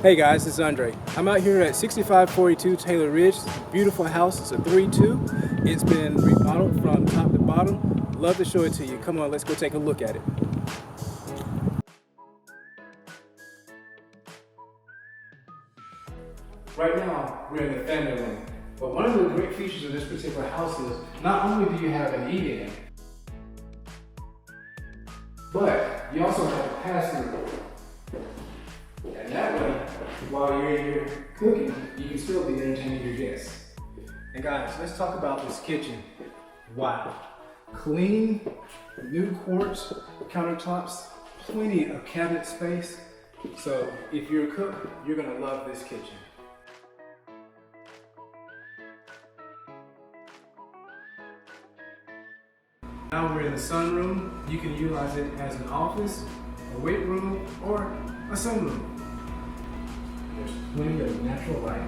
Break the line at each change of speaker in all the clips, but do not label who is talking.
Hey guys, it's Andre. I'm out here at 6542 Taylor Ridge. It's a beautiful house. It's a 3-2. It's been remodeled from top to bottom. Love to show it to you. Come on, let's go take a look at it. Right now, we're in the family room. But one of the great features of this particular house is not only do you have an eat-in, but you also have a pass-through. And that way, while you're in here cooking, you can still be entertaining your guests. And guys, let's talk about this kitchen. Wow. Clean, new quartz countertops, plenty of cabinet space. So if you're a cook, you're gonna love this kitchen. Now we're in the sunroom. You can utilize it as an office, a weight room, or a sunroom. There's plenty of natural light.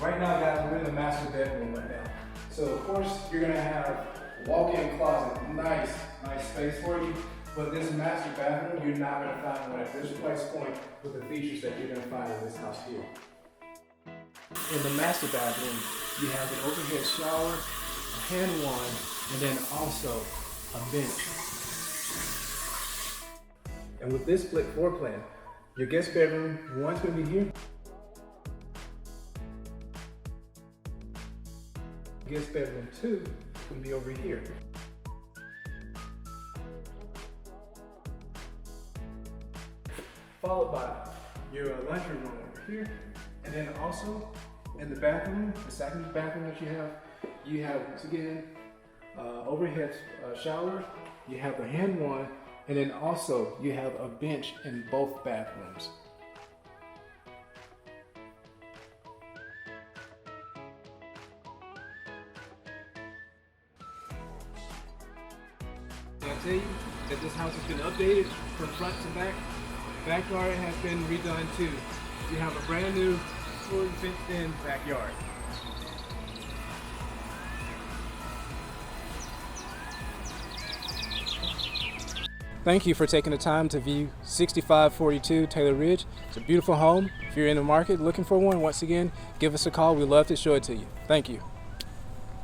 Right now, guys, we're in the master bedroom right now. So of course, you're gonna have a walk-in closet, nice space for you. But this master bathroom, you're not gonna find one at this price point with the features that you're gonna find in this house here. In the master bathroom, you have an overhead shower, a hand wand, and then also a bench. And with this split floor plan, your guest bedroom, one's gonna be here. Guest bedroom 2 will be over here. Followed by your laundry room over here. And then also in the bathroom, the second bathroom that you have once again, overhead shower, you have the hand wand, and then also you have a bench in both bathrooms. Can I tell you that this house has been updated from front to back? Backyard has been redone too. You have a brand new, fully fenced in backyard. Thank you for taking the time to view 6542 Taylor Ridge. It's a beautiful home. If you're in the market looking for one, once again, give us a call. We'd love to show it to you. Thank you.